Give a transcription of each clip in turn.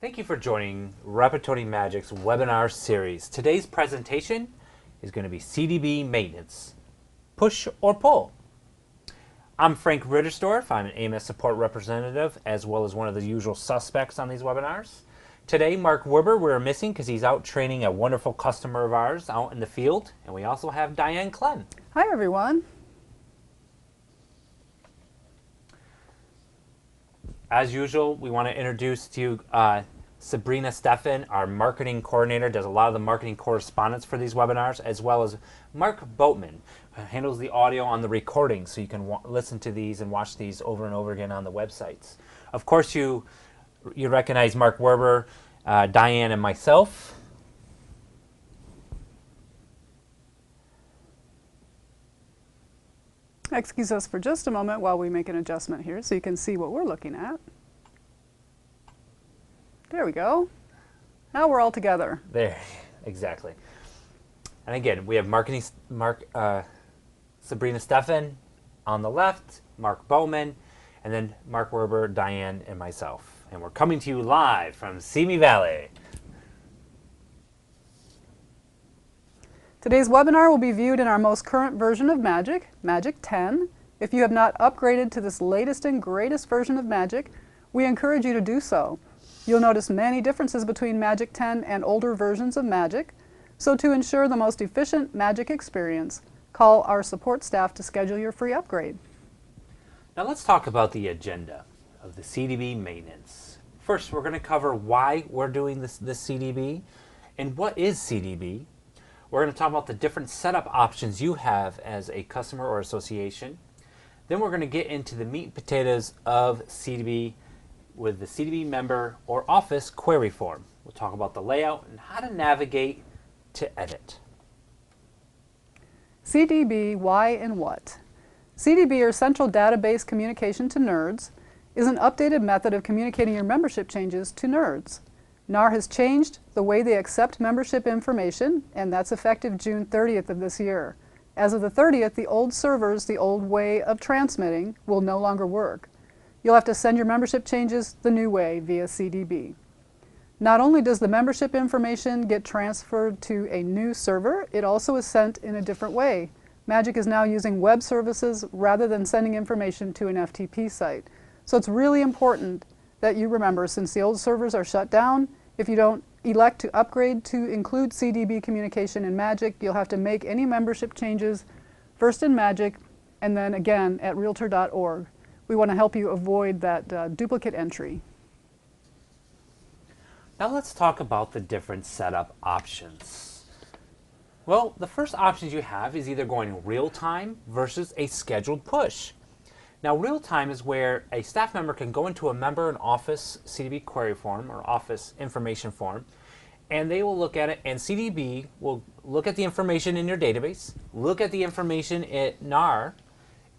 Thank you for joining Rapattoni Magic's webinar series. Today's presentation is going to be CDB maintenance, push or pull. I'm Frank Rittersdorf. I'm an AMS support representative as well as one of the usual suspects on these webinars. Today, Mark Werber, we're missing because he's out training a wonderful customer of ours out in the field. And we also have Diane Clem. Hi, everyone. As usual, we want to introduce to you Sabrina Steffen, our marketing coordinator, does a lot of the marketing correspondence for these webinars, as well as Mark Boatman, who handles the audio on the recording, so you can listen to these and watch these over and over again on the websites. Of course, you recognize Mark Werber, Diane, and myself. Excuse us for just a moment while we make an adjustment here so you can see what we're looking at. There we go. Now we're all together. There, exactly. And again, we have Sabrina Steffen on the left, Mark Bowman, and then Mark Werber, Diane, and myself. And we're coming to you live from Simi Valley. Today's webinar will be viewed in our most current version of Magic, Magic 10. If you have not upgraded to this latest and greatest version of Magic, we encourage you to do so. You'll notice many differences between Magic 10 and older versions of Magic. So to ensure the most efficient Magic experience, call our support staff to schedule your free upgrade. Now let's talk about the agenda of the CDB maintenance. First, we're going to cover why we're doing this CDB and what is CDB. We're going to talk about the different setup options you have as a customer or association. Then we're going to get into the meat and potatoes of CDB with the CDB member or office query form. We'll talk about the layout and how to navigate to edit. CDB, why and what? CDB, or Central Database Communication to Nerds, is an updated method of communicating your membership changes to nerds. NAR has changed the way they accept membership information, and that's effective June 30th of this year. As of the 30th, the old servers, the old way of transmitting, will no longer work. You'll have to send your membership changes the new way via CDB. Not only does the membership information get transferred to a new server, it also is sent in a different way. Magic is now using web services rather than sending information to an FTP site. So it's really important that you remember, since the old servers are shut down, if you don't elect to upgrade to include CDB communication in Magic, you'll have to make any membership changes first in Magic and then again at realtor.org. We want to help you avoid that duplicate entry. Now let's talk about the different setup options. Well, the first options you have is either going real time versus a scheduled push. Now, real time is where a staff member can go into a member and office CDB query form or office information form, and they will look at it, and CDB will look at the information in your database, look at the information at NAR,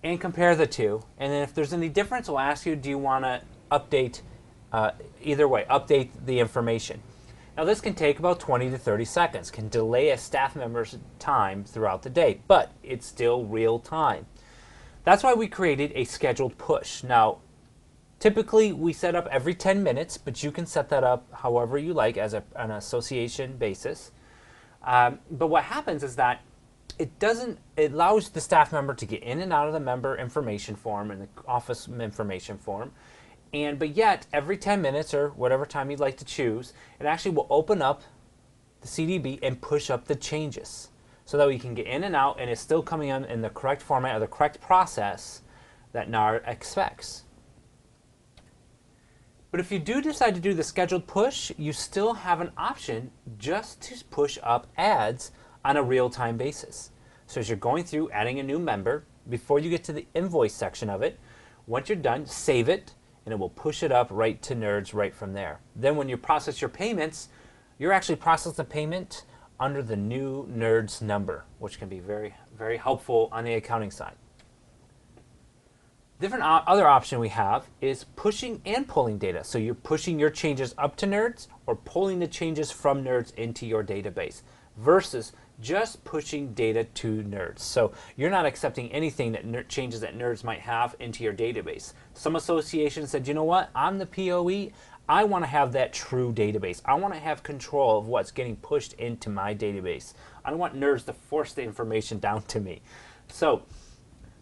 and compare the two. And then if there's any difference, we'll ask you, do you want to update, either way, update the information. Now, this can take about 20 to 30 seconds, can delay a staff member's time throughout the day, but it's still real time. That's why we created a scheduled push. Now, typically we set up every 10 minutes, but you can set that up however you like as an association basis. But what happens is that it allows the staff member to get in and out of the member information form and the office information form. But yet, every 10 minutes or whatever time you'd like to choose, it actually will open up the CDB and push up the changes, so that we can get in and out, and it's still coming in the correct format or the correct process that NAR expects. But if you do decide to do the scheduled push, you still have an option just to push up ads on a real-time basis. So as you're going through adding a new member, before you get to the invoice section of it, once you're done, save it, and it will push it up right to nerds right from there. Then when you process your payments, you're actually processing the payment under the new nerds number, which can be very, very helpful on the accounting side. Different other option we have is pushing and pulling data. So you're pushing your changes up to nerds or pulling the changes from nerds into your database versus just pushing data to nerds. So you're not accepting anything that changes that nerds might have into your database. Some associations said, you know what, I'm the POE, I want to have that true database. I want to have control of what's getting pushed into my database. I don't want nerds to force the information down to me. So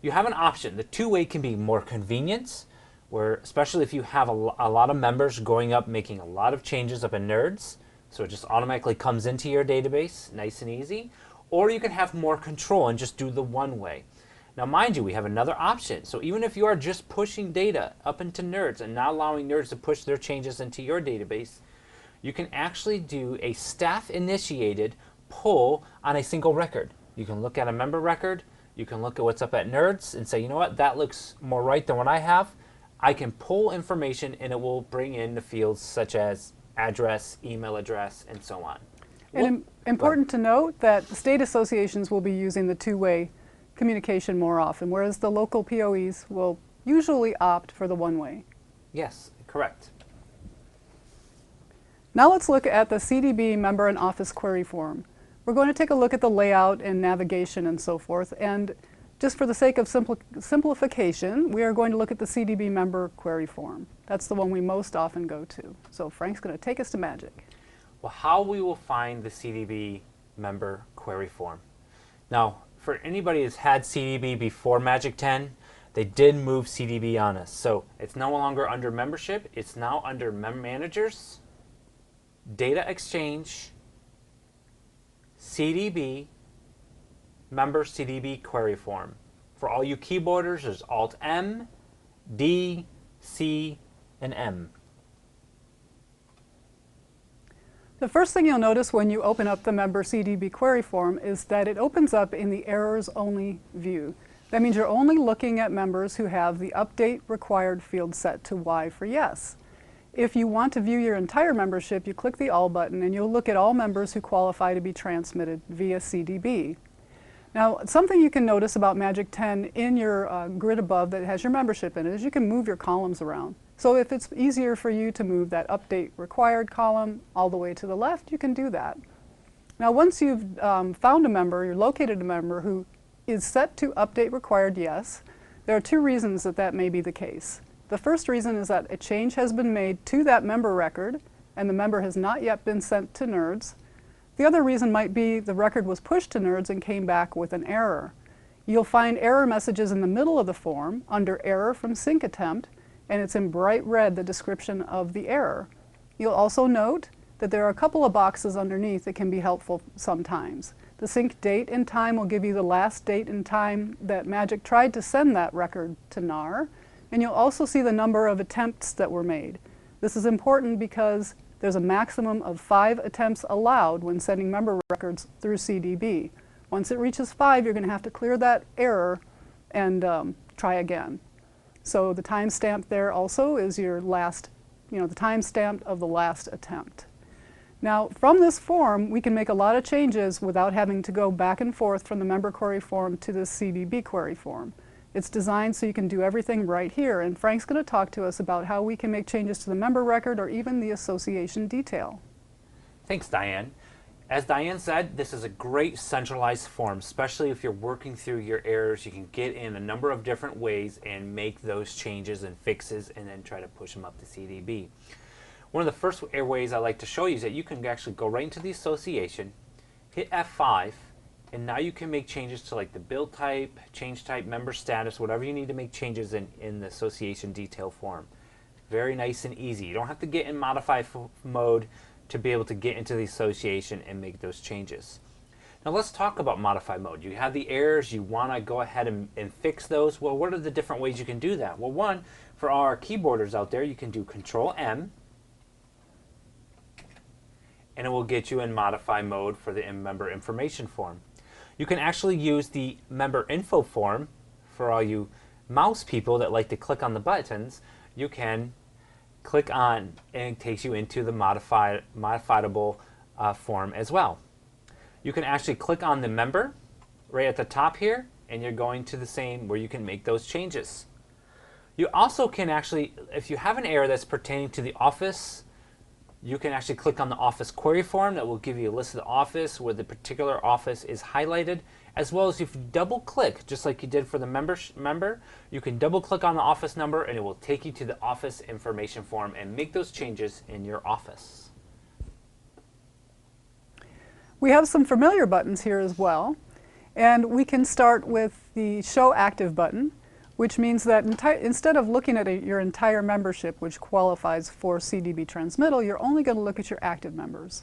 you have an option. The two-way can be more convenient, where especially if you have a lot of members going up, making a lot of changes up in nerds, so it just automatically comes into your database, nice and easy. Or you can have more control and just do the one way. Now mind you, we have another option. So even if you are just pushing data up into nerds and not allowing nerds to push their changes into your database, you can actually do a staff-initiated pull on a single record. You can look at a member record, you can look at what's up at nerds and say, you know what, that looks more right than what I have. I can pull information and it will bring in the fields such as address, email address, and so on. And important to note that state associations will be using the two-way communication more often, whereas the local POEs will usually opt for the one-way. Yes, correct. Now let's look at the CDB member and office query form. We're going to take a look at the layout and navigation and so forth, and just for the sake of simplification, we are going to look at the CDB member query form. That's the one we most often go to. So Frank's going to take us to magic. Well, how we will find the CDB member query form. Now, for anybody who's had CDB before Magic 10, they did move CDB on us. So it's no longer under membership, it's now under managers, data exchange, CDB, member CDB query form. For all you keyboarders, there's Alt M, D, C, and M. The first thing you'll notice when you open up the member CDB query form is that it opens up in the errors only view. That means you're only looking at members who have the update required field set to Y for yes. If you want to view your entire membership, you click the All button and you'll look at all members who qualify to be transmitted via CDB. Now, something you can notice about Magic 10 in your grid above that has your membership in it is you can move your columns around. So if it's easier for you to move that update required column all the way to the left, you can do that. Now once you've found a member, you're located a member who is set to update required yes, there are two reasons that that may be the case. The first reason is that a change has been made to that member record and the member has not yet been sent to nerds. The other reason might be the record was pushed to nerds and came back with an error. You'll find error messages in the middle of the form under error from sync attempt, and it's in bright red, the description of the error. You'll also note that there are a couple of boxes underneath that can be helpful sometimes. The sync date and time will give you the last date and time that Magic tried to send that record to NAR, and you'll also see the number of attempts that were made. This is important because there's a maximum of 5 attempts allowed when sending member records through CDB. Once it reaches 5, you're going to have to clear that error and try again. So the timestamp there also is your last, the timestamp of the last attempt. Now from this form, we can make a lot of changes without having to go back and forth from the member query form to the CDB query form. It's designed so you can do everything right here, and Frank's going to talk to us about how we can make changes to the member record or even the association detail. Thanks, Diane. As Diane said, this is a great centralized form, especially if you're working through your errors. You can get in a number of different ways and make those changes and fixes and then try to push them up to CDB. One of the first ways I like to show you is that you can actually go right into the association, hit F5, and now you can make changes to like the build type, change type, member status, whatever you need to make changes in the association detail form. Very nice and easy. You don't have to get in modify mode to be able to get into the association and make those changes. Now let's talk about modify mode. You have the errors, you want to go ahead and fix those. Well, what are the different ways you can do that? Well, one, for our keyboarders out there, you can do Control M, and it will get you in modify mode for the member information form. You can actually use the member info form for all you mouse people that like to click on the buttons. You can click on and it takes you into the modifiable form as well. You can actually click on the member right at the top here and you're going to the same where you can make those changes. You also can actually, if you have an error that's pertaining to the office, You can actually click on the office query form that will give you a list of the office where the particular office is highlighted, as well as if you double click, just like you did for the member, you can double click on the office number and it will take you to the office information form and make those changes in your office. We have some familiar buttons here as well, and we can start with the Show Active button, which means that instead of looking at your entire membership, which qualifies for CDB transmittal, you're only going to look at your active members.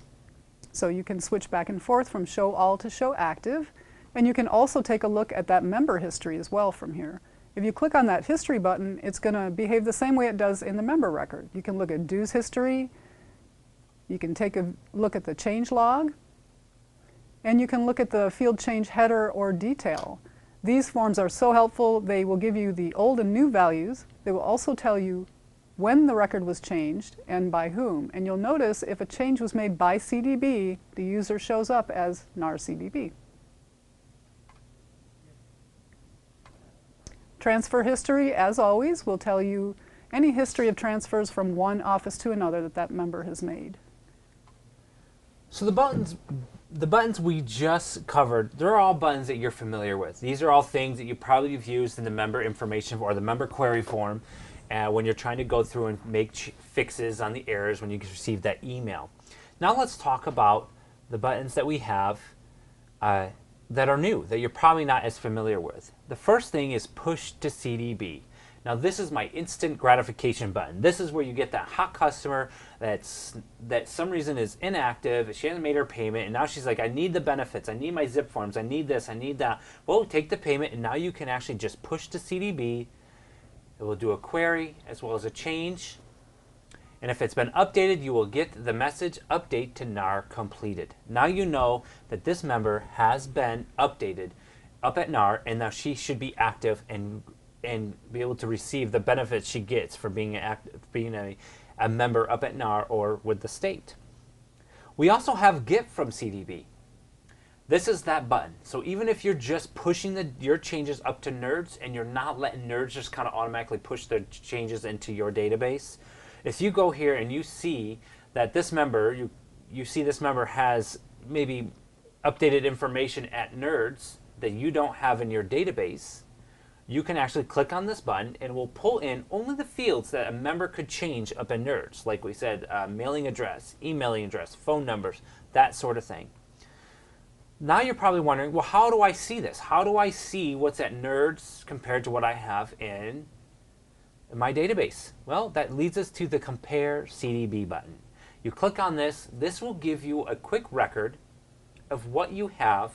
So you can switch back and forth from Show All to Show Active, and you can also take a look at that member history as well from here. If you click on that History button, it's going to behave the same way it does in the member record. You can look at dues history, you can take a look at the change log, and you can look at the field change header or detail. These forms are so helpful. They will give you the old and new values. They will also tell you when the record was changed and by whom. And you'll notice if a change was made by CDB, the user shows up as NAR CDB. Transfer history, as always, will tell you any history of transfers from one office to another that member has made. So the buttons we just covered, they're all buttons that you're familiar with. These are all things that you probably have used in the member information or the member query form when you're trying to go through and make fixes on the errors when you receive that email. Now let's talk about the buttons that we have that are new, that you're probably not as familiar with. The first thing is Push to CDB. Now this is my instant gratification button. This is where you get that hot customer that some reason is inactive, she hasn't made her payment, and now she's like, I need the benefits, I need my zip forms, I need this, I need that. Well, take the payment, and now you can actually just push to CDB. It will do a query as well as a change. And if it's been updated, you will get the message, update to NAR completed. Now you know that this member has been updated up at NAR, and now she should be active and be able to receive the benefits she gets for being a member up at NAR or with the state. We also have Get from CDB. This is that button. So even if you're just pushing your changes up to NERDS and you're not letting NERDS just kind of automatically push the changes into your database, if you go here and you see that this member, you see this member has maybe updated information at NERDS that you don't have in your database, you can actually click on this button and it will pull in only the fields that a member could change up in NERDS. Like we said, mailing address, emailing address, phone numbers, that sort of thing. Now you're probably wondering, well, how do I see this? How do I see what's at NERDS compared to what I have in my database? Well, that leads us to the Compare CDB button. You click on this. This will give you a quick record of what you have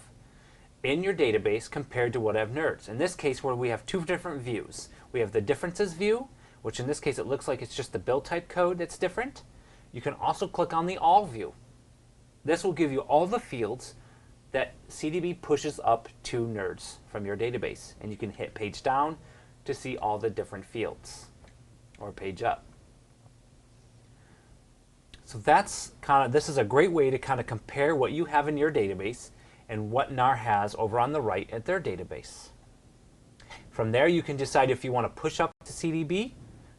in your database compared to what I have NERDS. In this case, where we have two different views. We have the differences view, which in this case it looks like it's just the bill type code that's different. You can also click on the All view. This will give you all the fields that CDB pushes up to NERDS from your database. And you can hit page down to see all the different fields, or page up. So this is a great way to kind of compare what you have in your database and what NAR has over on the right at their database. From there, you can decide if you want to push up to CDB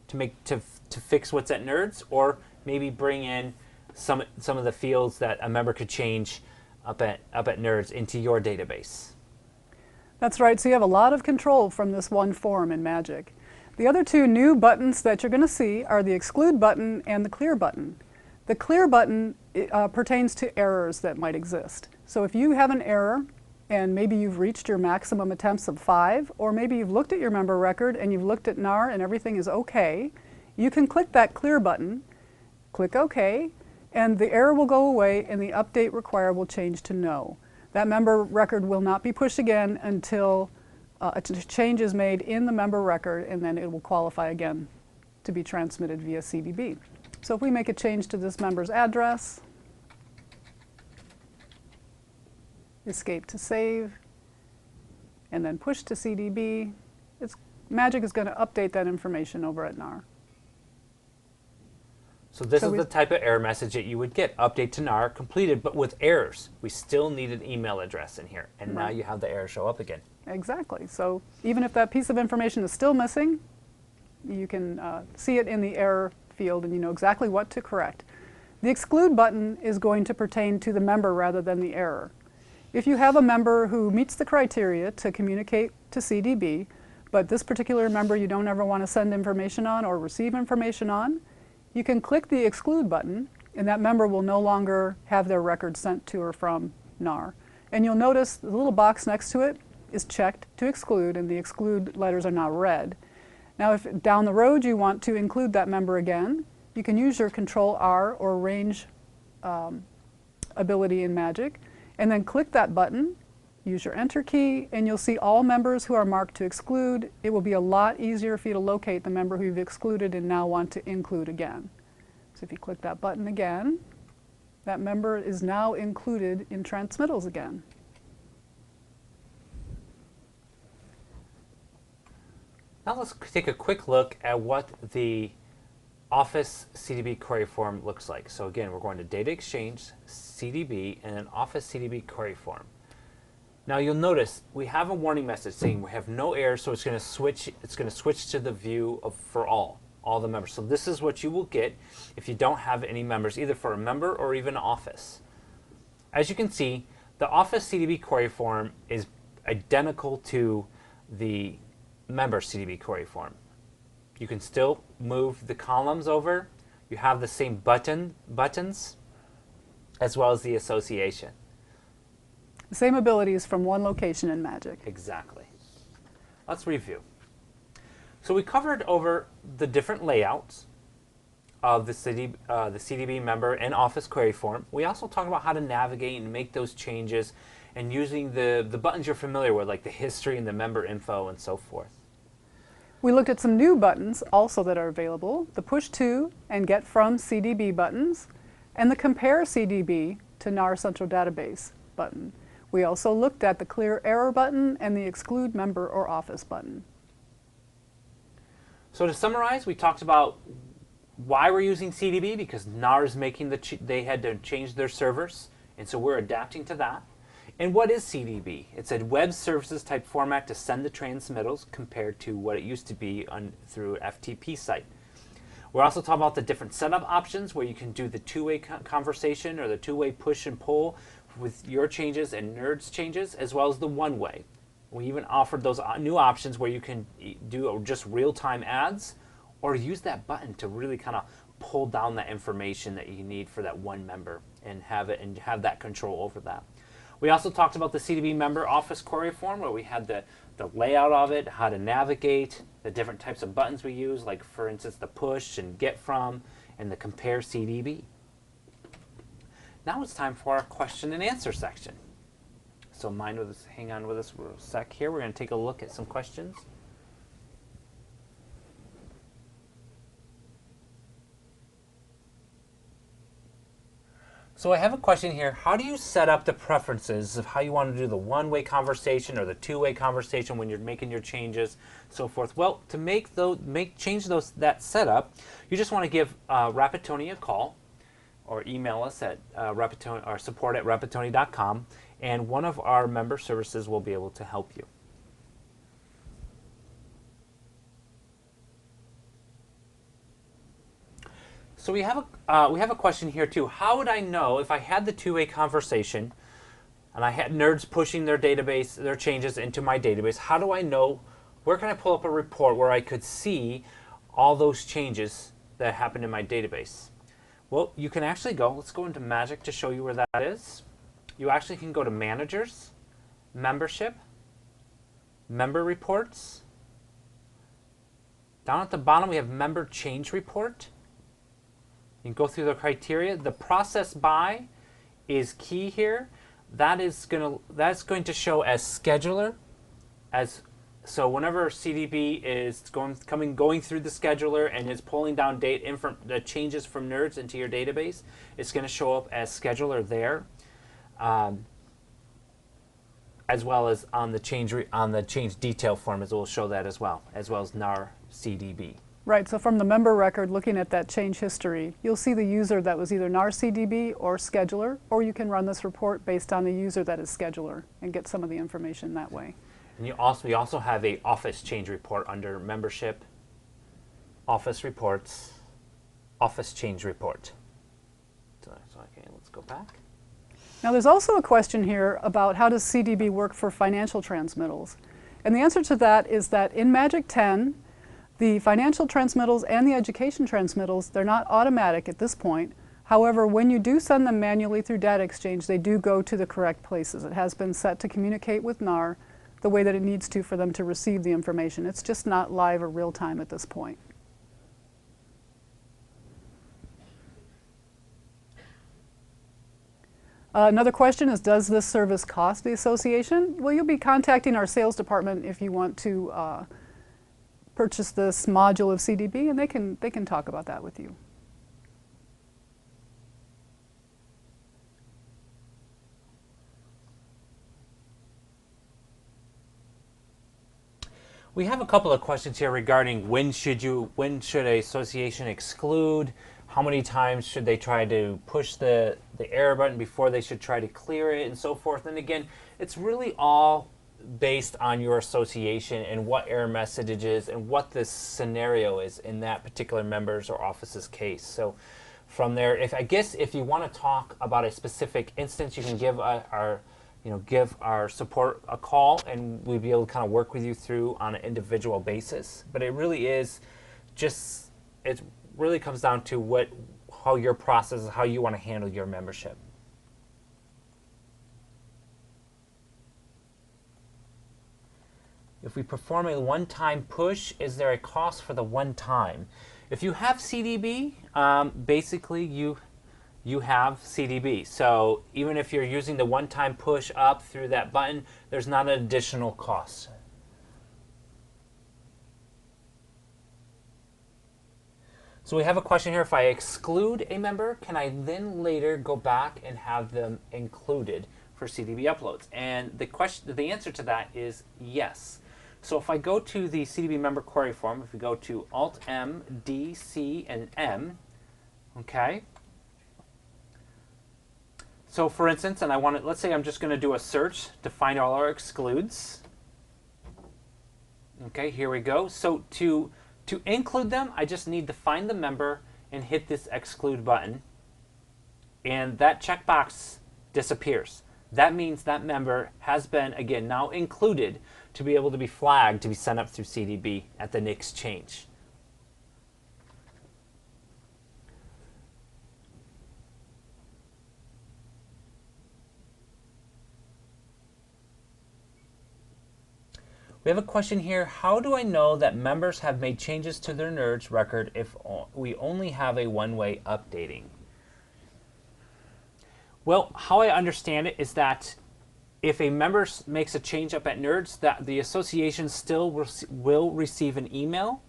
to fix what's at NERDS, or maybe bring in some of the fields that a member could change up at NERDS into your database. That's right, so you have a lot of control from this one form in Magic. The other two new buttons that you're going to see are the Exclude button and the Clear button. The Clear button pertains to errors that might exist. So if you have an error, and maybe you've reached your maximum attempts of 5, or maybe you've looked at your member record and you've looked at NAR and everything is okay, you can click that Clear button, click OK, and the error will go away and the update required will change to No. That member record will not be pushed again until a change is made in the member record, and then it will qualify again to be transmitted via CDB. So if we make a change to this member's address, escape to save, and then push to CDB, Magic is going to update that information over at NAR. So this is the type of error message that you would get. Update to NAR completed, but with errors. We still need an email address in here, and now you have the error show up again. Exactly. So even if that piece of information is still missing, you can see it in the error field and you know exactly what to correct. The exclude button is going to pertain to the member rather than the error. If you have a member who meets the criteria to communicate to CDB, but this particular member you don't ever want to send information on or receive information on, you can click the exclude button, and that member will no longer have their records sent to or from NAR. And you'll notice the little box next to it is checked to exclude, and the exclude letters are now red. Now if down the road you want to include that member again, you can use your Control-R or range ability in Magic, and then click that button, use your Enter key, and you'll see all members who are marked to exclude. It will be a lot easier for you to locate the member who you've excluded and now want to include again. So if you click that button again, that member is now included in transmittals again. Now let's take a quick look at what the Office CDB query form looks like. So again, we're going to Data Exchange, CDB, and an Office CDB query form. Now you'll notice we have a warning message saying we have no errors, so it's going to switch. It's going to switch to the view of for all the members. So this is what you will get if you don't have any members, either for a member or even Office. As you can see, the Office CDB query form is identical to the member CDB query form. You can still move the columns over. You have the same buttons as well as the association. The same abilities from one location in Magic. Exactly. Let's review. So we covered over the different layouts of the CDB member and Office query form. We also talked about how to navigate and make those changes and using the buttons you're familiar with, like the history and the member info and so forth. We looked at some new buttons also that are available, the Push To and Get From CDB buttons, and the Compare CDB to NAR Central Database button. We also looked at the Clear Error button and the Exclude Member or Office button. So to summarize, we talked about why we're using CDB, because NAR is making they had to change their servers, and so we're adapting to that. And what is CDB? It's a web services type format to send the transmittals compared to what it used to be through FTP site. We're also talking about the different setup options where you can do the two-way conversation or the two-way push and pull with your changes and NERD's changes, as well as the one-way. We even offered those new options where you can do just real-time ads or use that button to really kind of pull down that information that you need for that one member and have that control over that. We also talked about the CDB member Office query form where we had the layout of it, how to navigate, the different types of buttons we use, like for instance the push and get from and the compare CDB. Now it's time for our question and answer section. So hang on with us for a sec here. We're going to take a look at some questions. So I have a question here. How do you set up the preferences of how you want to do the one-way conversation or the two-way conversation when you're making your changes, so forth? Well, to change that setup, you just want to give Rapattoni a call or email us at Rapattoni or support@rapattoni.com, and one of our member services will be able to help you. So we have a question here too. How would I know if I had the two-way conversation and I had NERDs pushing their changes into my database? How do I know, where can I pull up a report where I could see all those changes that happened in my database? Well, you can actually let's go into Magic to show you where that is. You actually can go to Managers, Membership, Member Reports. Down at the bottom we have Member Change Report. You can go through the criteria. The process by is key here. That's going to show as scheduler. So whenever CDB is going through the scheduler and is pulling down the changes from NERDs into your database, it's going to show up as scheduler there, as well as on the change detail form, as it will show that as well as NAR CDB. Right, so from the member record, looking at that change history, you'll see the user that was either NAR CDB or scheduler, or you can run this report based on the user that is scheduler and get some of the information that way. And we also have a Office change report under Membership, Office Reports, Office Change Report. Okay, let's go back. Now there's also a question here about how does CDB work for financial transmittals? And the answer to that is that in Magic 10, the financial transmittals and the education transmittals, they're not automatic at this point. However, when you do send them manually through data exchange, they do go to the correct places. It has been set to communicate with NAR the way that it needs to for them to receive the information. It's just not live or real time at this point. Another question is, does this service cost the association? Well, you'll be contacting our sales department if you want to purchase this module of CDB, and they can talk about that with you. We have a couple of questions here regarding when should an association exclude, how many times should they try to push the error button before they should try to clear it, and so forth. And again, it's really all based on your association and what error message it is and what the scenario is in that particular member's or office's case. So from there, if you want to talk about a specific instance, you can give our support a call, and we'll be able to kind of work with you through on an individual basis. But it really is just, it really comes down to how your process is, how you want to handle your membership. If we perform a one-time push, is there a cost for the one time? If you have CDB, basically you have CDB. So even if you're using the one-time push up through that button, there's not an additional cost. So we have a question here. If I exclude a member, can I then later go back and have them included for CDB uploads? And the answer to that is yes. So if I go to the CDB member query form, if we go to Alt-M, D, C, and M, okay. So for instance, and let's say I'm just going to do a search to find all our excludes. Okay, here we go. So to include them, I just need to find the member and hit this exclude button, and that checkbox disappears. That means that member has been, again, now included to be able to be flagged to be sent up through CDB at the next change. We have a question here. How do I know that members have made changes to their NERDS record if we only have a one-way updating? Well, how I understand it is that if a member makes a change up at NERDS, that the association still will receive an email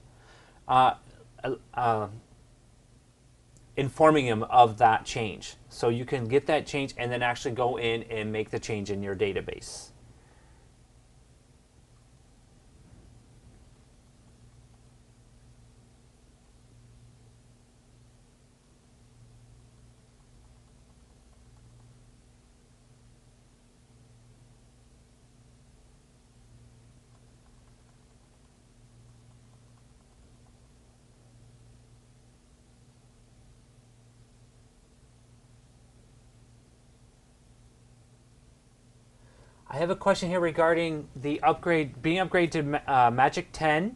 informing him of that change. So you can get that change and then actually go in and make the change in your database. I have a question here regarding the being upgraded to Magic 10,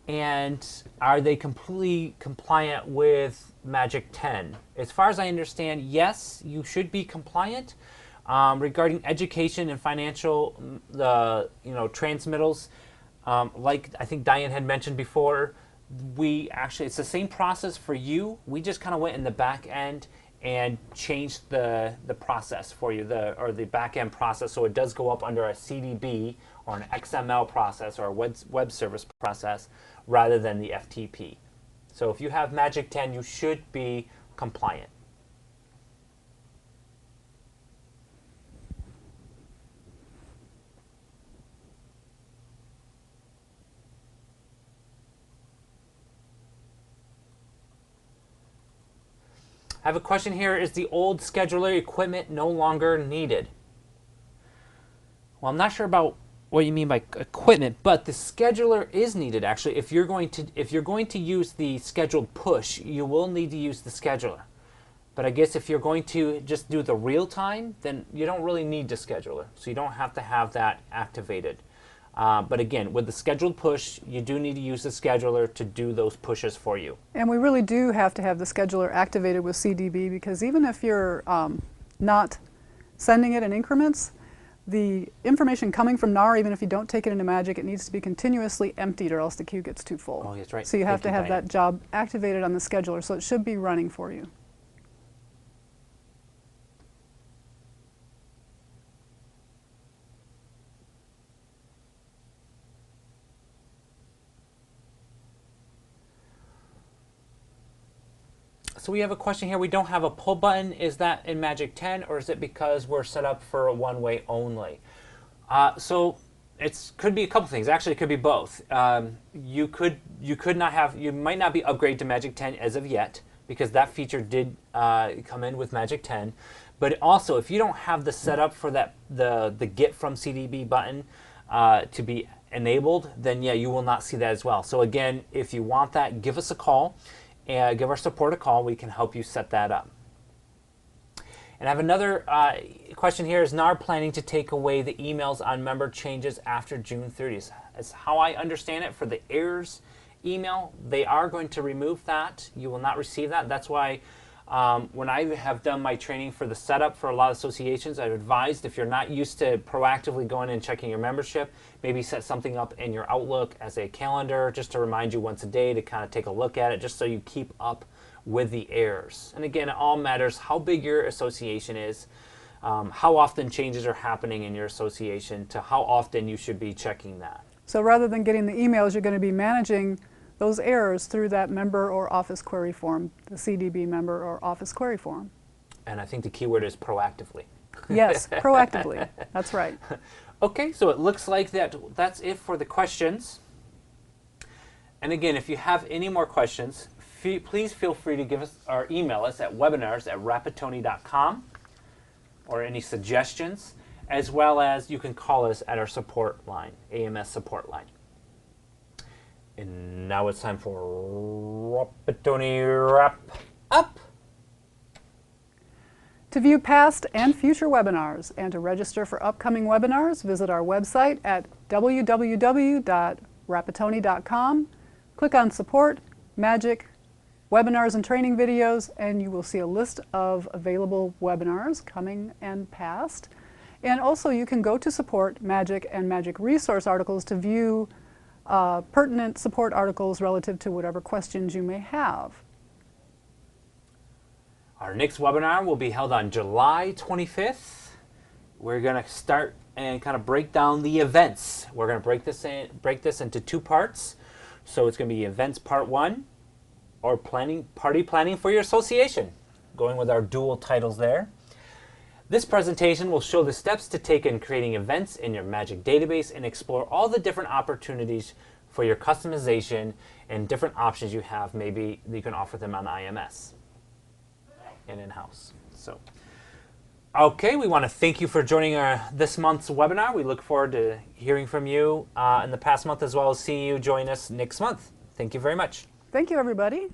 and are they completely compliant with Magic 10? As far as I understand, yes, you should be compliant. Regarding education and financial, transmittals, like I think Diane had mentioned before, it's the same process for you. We just kind of went in the back end and change the process for you, the back-end process, so it does go up under a CDB or an XML process or a web service process rather than the FTP. So if you have Magic 10, you should be compliant. I have a question here. Is the old scheduler equipment no longer needed? Well, I'm not sure about what you mean by equipment, but the scheduler is needed actually. If you're going to use the scheduled push, you will need to use the scheduler. But I guess if you're going to just do the real time, then you don't really need the scheduler. So you don't have to have that activated. But again, with the scheduled push, you do need to use the scheduler to do those pushes for you. And we really do have to have the scheduler activated with CDB, because even if you're not sending it in increments, the information coming from NAR, even if you don't take it into Magic, it needs to be continuously emptied or else the queue gets too full. Oh, that's right. So you have to have Diane. that job activated on the scheduler, so it should be running for you. So we have a question here. We don't have a pull button. Is that in Magic 10, or is it because we're set up for a one-way only? So it could be a couple things. Actually, it could be both. You might not be upgraded to Magic 10 as of yet, because that feature did come in with Magic 10. But also, if you don't have the setup for that the Get from CDB button to be enabled, then yeah, you will not see that as well. So again, if you want that, give us a call. And give our support a call. We can help you set that up. And I have another question here. Is NAR planning to take away the emails on member changes after June 30th? As how I understand it, for the errors email, they are going to remove that. You will not receive that. That's why when I have done my training for the setup for a lot of associations, I've advised, if you're not used to proactively going and checking your membership, maybe set something up in your Outlook as a calendar just to remind you once a day to kind of take a look at it, just so you keep up with the errors. And again, it all matters how big your association is, how often changes are happening in your association, to how often you should be checking that. So rather than getting the emails, you're going to be managing those errors through that member or office query form, the CDB member or office query form. And I think the keyword is proactively. Yes, proactively. That's right. Okay, so it looks like that's it for the questions. And again, if you have any more questions, please feel free to give us or email us at webinars@rapattoni.com, or any suggestions, as well as you can call us at our support line, AMS support line. And now it's time for Rapattoni Wrap Up. To view past and future webinars and to register for upcoming webinars, visit our website at www.rapattoni.com. Click on Support, Magic, Webinars and Training Videos, and you will see a list of available webinars coming and past. And also you can go to Support, Magic, and Magic Resource articles to view pertinent support articles relative to whatever questions you may have. Our next webinar will be held on July 25th. We're going to start and kind of break down the events. We're going to break this into two parts. So it's going to be events part 1, or party planning for your association, going with our dual titles there. This presentation will show the steps to take in creating events in your Magic database and explore all the different opportunities for your customization and different options you have. Maybe you can offer them on IMS and in-house. So, okay, we want to thank you for joining this month's webinar. We look forward to hearing from you in the past month, as well as seeing you join us next month. Thank you very much. Thank you, everybody.